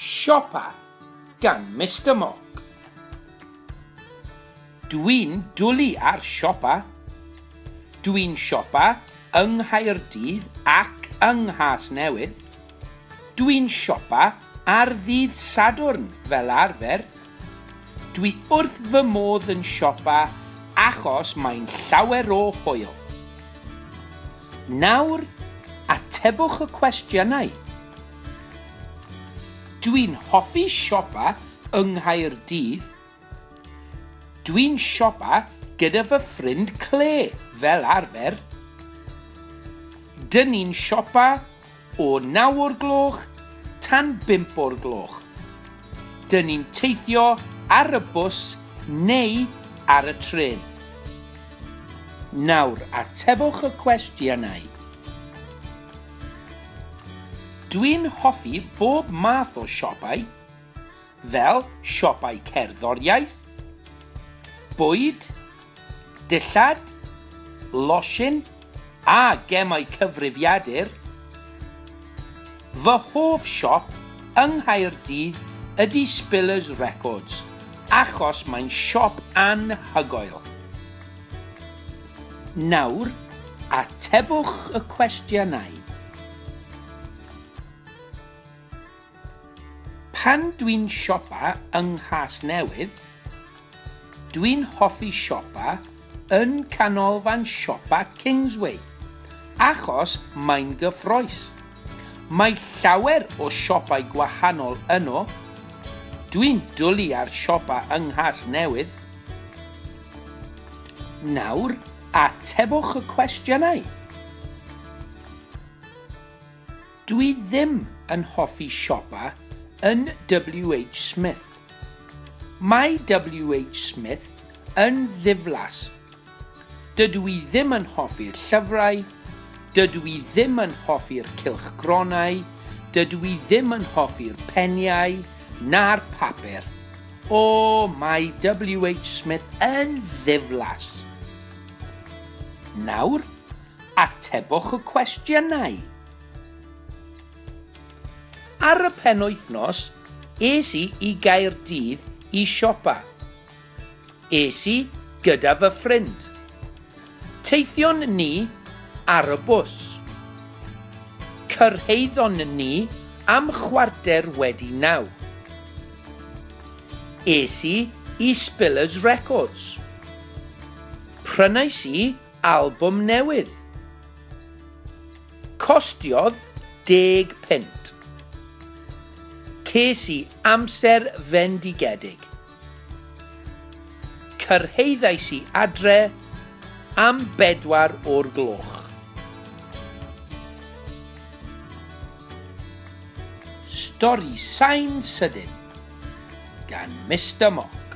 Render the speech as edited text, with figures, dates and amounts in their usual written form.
Siopa gan Mr Mock. Dwi'n dwlu ar siopa. Dwi'n siopa yng Nghaerdydd ac yng Nghasnewydd. Dwi'n siopa ar ddydd Sadwrn fel arfer. Dwi wrth fy modd yn siopa achos mae'n llawer o hwyl. Nawr, atebwch y cwestiynau. Dwi'n hoffi siopa yng Nghaerdydd. Dwi'n siopa gyda fy ffrind Cle fel arfer. Dyn ni'n siopa o 9 o'r gloch tan 5 o'r gloch. Dyn ni'n teithio ar y bws neu ar y tren. Nawr, atebwch y cwestiynau. Dwi'n hoffi bob math o siopau, fel siopau cerddoriaeth, bwyd, dillad, losin a gemau cyfrifiadur. Fy hoff siop yng Nghaerdydd ydy Spillers Records, achos mae'n siop anhygoel. Nawr, atebwch y cwestiynau. Pan dwi'n siopa yng Nghasnewydd, dwi'n hoffi siopa yn canolfan siopa Kingsway, achos mae'n gyffrous. Mae llawer o siopau gwahanol yno. Dwi'n dwlu ar siopa yng Nghasnewydd. Nawr, atebwch y cwestiynau. Dwi ddim yn hoffi siopa yn W.H. Smith. Mae W.H. Smith yn ddiflas. Dydw i ddim yn hoffi'r llyfrau, dydw i ddim yn hoffi'r cylchgronau, dydw i ddim yn hoffi'r peniau na'r papur. O, mae W.H. Smith yn ddiflas. Nawr, atebwch y cwestiynau. Ar y penwythnos, es i Gaerdydd i siopa. Es i gyda fy ffrind. Teithion ni ar y bws. Cyrhaeddon ni am 8:45. Es i Spillers Records. Prynais i albwm newydd. Costiodd 10 punt. Ces i amser fendigedig. Cyrhaeddais i adre am 4 o'r gloch. Stori Sain Sydyn gan Mr Mock.